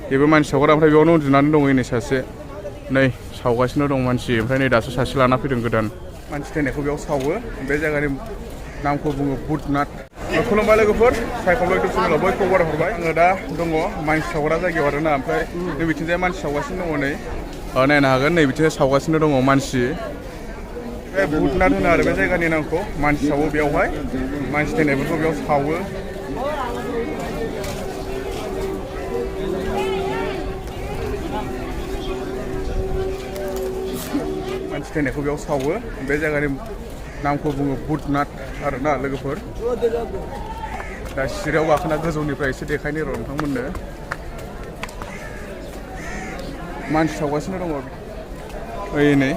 बेबो मानसि सावग्रा ओमफ्राय बेयावनो उन्दुनानै दङ नै सासे नै सावगासिनो दं मानसि ओमफ्राय नै दासो सासे लाना फैदों गोदान मानसि थैनायखौ बेयाव सावो बे जायगानि नामखौ बुङो भुटनाथ खुलुमबाय लोगोफोर सायखं इउटुब चेनेलाव बयखौबो बरायहरबाय आङो दा दङ मानसि सावग्रा जायगायाव आरोना ओमफ्राय नै बिथिंजाय मानसि सावगासिनो दङ नै नायनो हागोन नै बिथिंजाय सावगासिनो दङ मानसि बे भुटनाथ होनो आरो बे जायगानि नामखौ मानसि सावो बेयावहाय मानसि थैनायफोरखौ बेयाव सावो मानसि थैनायखौ बेयाव सावो बे जायगानि नामखौ बुङो भुटनाथ आरोना लोगोफोर दा सिरियाव गाखोना गोजौनिफ्राय एसे देखायनो र' नोंथांमोननो मानसि सावगासिनो दङ ओइ नै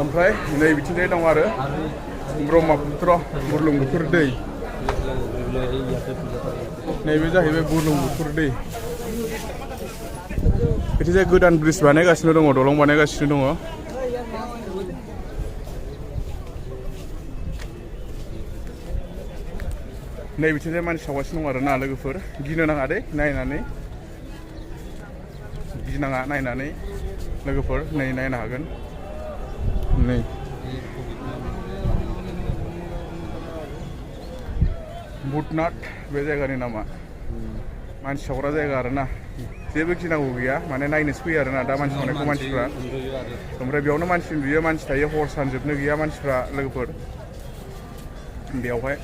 ओमफ्राय नै बिथिंजाय दं आरो ब्रह्मपुत्र बुरलुंबुथुर दै नैबे जाहैबाय बुरलुंबुथुर दै बिथिंजाय गोदान ब्रिज बानायगासिनो दङ दलं बानायगासिनो दङ नै बिथिंजाय मानसि सावगासिनो दं आरो ना लोगोफोर गिनो नाङा दे नायनानै गिनाङा नायनानै लोगोफोर नै नायनो हागोन नै भुटनाथ बे जायगानि नामा मानसि सावग्रा जायगा आरोना जेबो गिनांगौ गैया माने नायनोसो फैयो आरोना दा मानसि सावनायखौ मानसिफ्रा ओमफ्राय बेयावनो मानसि नुयो मानसि थायो हर सान जोबनो गैया मानसिफ्रा लोगोफोर बेयावहाय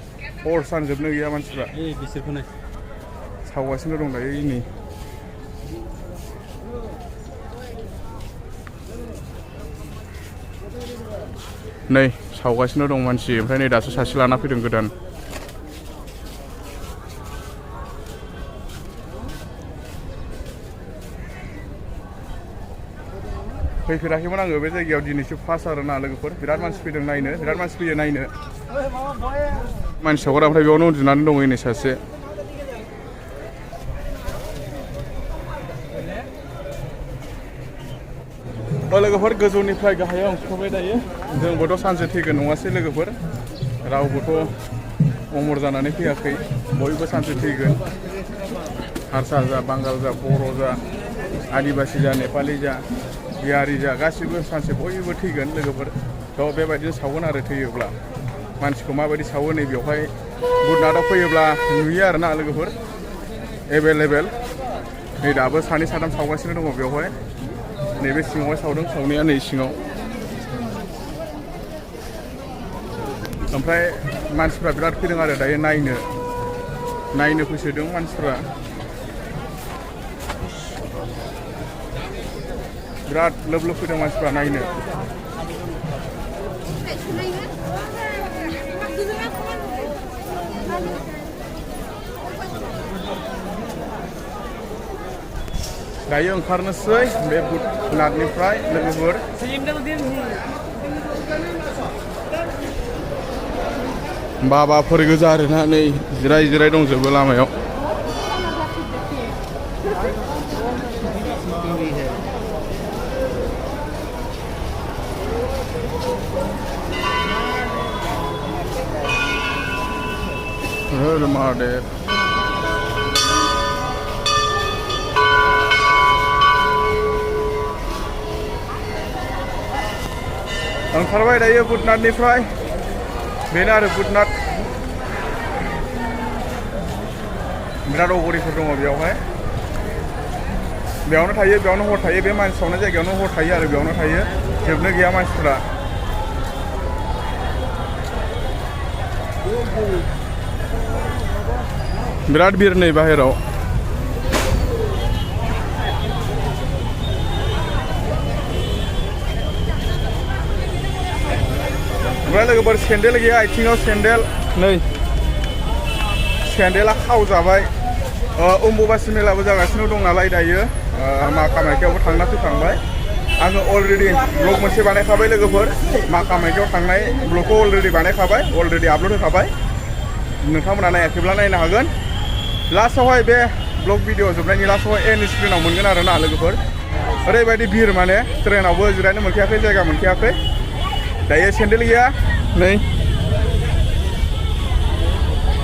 हर सान जोबनो गैया मानसिफ्रा सावगासिनो दं दायो नै नै सावगासिनो दं मानसि ओमफ्राय नै दासो सासे लाना फैदों गोदान फैफेराखैमोन आङो बे जायगायाव दिनैसो फार्स्ट आरोना लोगोफोर बिराद मानसि फैदों नायनो बिराद मानसि फैयो नायनो मानसि सावग्रा ओमफ्राय बेयावनो उन्दुनानै दङ नै सासे लोगोफोर गोजौनिफ्राय गाहायाव ओंखारबाय दायो जोंबोथ' सानसे थैगोन नङासै लोगोफोर रावबोथ' अमर जानानै फैयाखै बयबो सानसे थैगोन हारसा जा बांगाल जा बर' जा आदिबासि जा नेपालि जा बिहारि जा गासिबो सानसे बयबो थैगोन लोगोफोर थ' बेबायदिनो सावगोन आरो थैयोब्ला मानसिखौ माबायदि सावो नै बेवहाय भुटनाथाव फैयोब्ला नुयो आरोना लोगोफोर एभेलेबेल नै दाबो सानै साथाम सावगासिनो दङ बेवहाय नैबे सिङावहाय सावदों सावनाया नै सिङाव ओमफ्राय मानसिफ्रा बिराद फैदों आरो दायो नायनो फैसोदों मानसिफ्रा बिराद लोब लोब फैदों मानसिफ्रा नायनो दायो ओंखारनोसै बे भुटनाथनिफ्राय लोगोफोर बाबाफोर गोजा आरोना नै जिराय दंजोबो लामायाव महादेव ओंखारबाय दायो भुटनाथनिफ्राय बेनो आरो भुटनाथ बिराद अगरिफोर दङ बेयावहाय बेयावनो थायो बेयावनो हर थायो बे मानसि सावनाय जायगायावनो हर थायो आरो बेयावनो थायो जोबनो गैया मानसिफ्रा बिराद बिर नै बाहेराव ओमफ्राय लोगोफोर सेन्देल गैया आथिङाव सेन्देल नै सेन्देला खावजाबाय अम्बुबासि मेलाबो जागासिनो दं नालाय दायो मा कामाख्यायावबो थांना फैखांबाय आङो अलरेडि ब्लग मोनसे बानायखाबाय लोगोफोर मा कामाख्यायाव थांनाय ब्लगखौ अलरेडि बानायखाबाय अलरेडि आपल'ड होखाबाय नोंथांमोना नायाखैब्ला नायनो हागोन लास्टआवहाय बे ब्लग भिडिअ जोबनायनि लास्टआवहाय एन्ड स्क्रिनाव मोनगोन आरोना लोगोफोर ओरैबायदि भिर माने ट्रेनावबो जिरायनो मोनखायाखै जायगा मोनखायाखै दायो सेन्देल गैया नै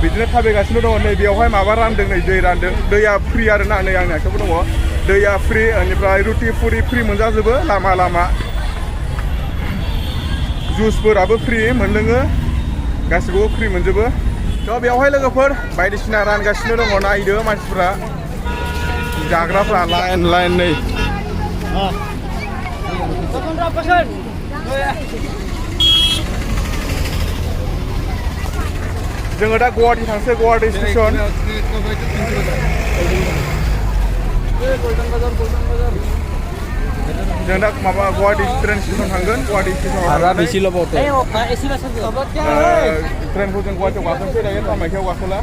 बिदिनो थाबायगासिनो दङ नै बेयावहाय माबा रानदों नै दै रानदों दैया फ्रि आरोना नै आंनि आखायावबो दङ दैया फ्रि बेनिफ्राय रुटि पुरि फ्रि मोनजाजोबो लामा लामा जुसफोराबो फ्रि मोनलोङो गासिबो फ्रि मोनजोबो थ' बेवहाय लोगोफोर बायदिसिना रानगासिनो दङ नायदो मानसिफ्रा जाग्राफ्रा लाइन लाइन नै जोङो दा गुवाहाटि थांसै गुवाहाटि स्टेसन जों दा माबा गुवाहाटि ट्रेन स्टेसन थांगोन गुवाहाटि स्टेसनाव ट्रेनखौ जों गुवाहाटियाव गाखोनोसै दायो कामाख्याव गाखोला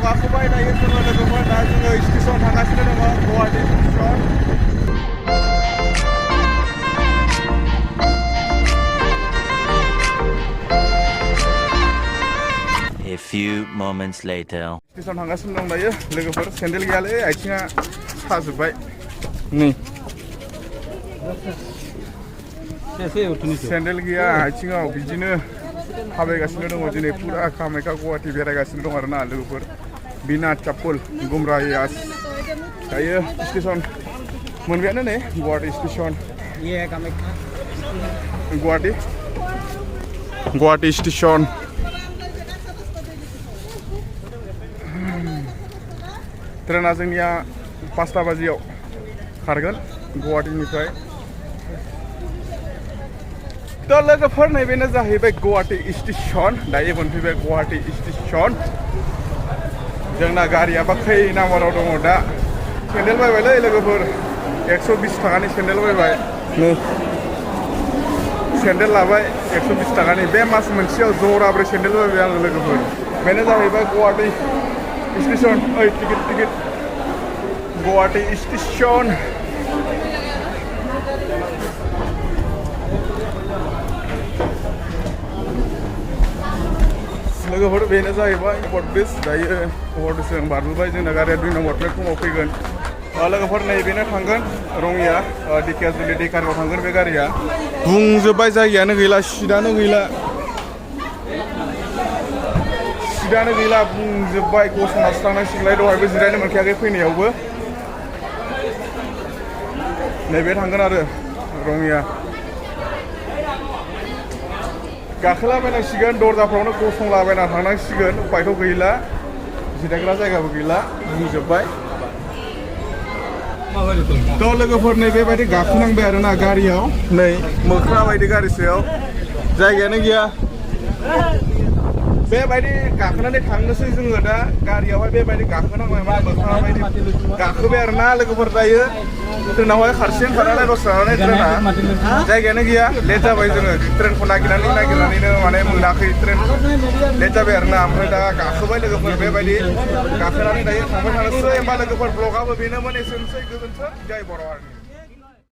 गाखोबाय दायो जोङो लोगोफोर दा जोङो स्टेसन थांगासिनो दङ Guwahati station A few moments later. Station थांगासिनो दं दायो लोगोफोर सेन्देल गैयालै आथिङा साजोब्बाय नै सेन्देल गैया आथिङाव बिदिनो थाबायगासिनो दङ दिनै फुरा कामाख्या गुवाहाटि बेरायगासिनो दं आरोना लोगोफोर बिना चप्पल गुमरायास दायो स्टेसन मोनबायानो नै गुवाहाटि स्टेसन गुवाहाटि स्टेसन ट्रेना जोंनिया 5टा बाजियाव खारगोन गुवाहाटिनिफ्राय थ' लोगोफोर नैबेनो जाहैबाय गुवाहाटि स्टेसन दायो मोनफैबाय गुवाहाटि स्टेसन जोंना गारियाबा खै नाम्बाराव दङ दा सेन्देल बायबायलै लोगोफोर 120 थाखानि सेन्देल बायबाय नै सेन्देल लाबाय 120 थाखानि बे मास मोनसेयाव जराब्रै सेन्देल बायबाय आङो लोगोफोर बेनो जाहैबाय गुवाहाटि स्टेसन ओइ टिकेट गुवाहाटि स्टेसन लोगोफोर बेनो जाहैबाय एयारपर्ट ब्रिज दायो एयारपर्ट ब्रिजजों बारबोबाय जोंना गारिया 2 नम्बर प्लेटफर्माव फैगोन लोगोफोर नैबेनो थांगोन रङिया दिकेजुलि दैखारगाव थांगोन बे गारिया बुंजोब्बाय जायगायानो गैला सिटानो गैला बुंजोब्बाय गसंनासो थांनांसिगोनलाय दहायबो जिरायनो मोनखायाखै फैनायावबो नैबे थांगोन आरो रङिया गाखोलाबायनांसिगोन दरजाफ्रावनो गसंलाबायना थांनांसिगोन उपायथ' गैला जिरायग्रा जायगाबो गैला बुंजोब्बाय थ' लोगोफोर नै बेबायदि गाखोनांबाय आरोना गारियाव नै मोख्रा बायदि गारि सायाव जायगायानो गैया बेबायदि गाखोनानै थांनोसै जोङो दा गारियावहाय बेबायदि गाखोनांबाय मा मोख्रा बायदि गाखोबाय आरोना लोगोफोर दायो ट्रेनावहाय खारसिन खारनानै दसेयावनो ट्रेना जायगायानो गैया लेट जाबाय जोङो ट्रेनखौ नागिरनानैनो माने मोनाखै ट्रेन लेट जाबाय आरोना ओमफ्राय दा गाखोबाय लोगोफोर बेबायदि गाखोनानै दायो थांबाय थानोसै होमबा लोगोफोर ब्लगाबो बेनोमोन एसेनोसै गोजोन्थों जय बर' हारिनि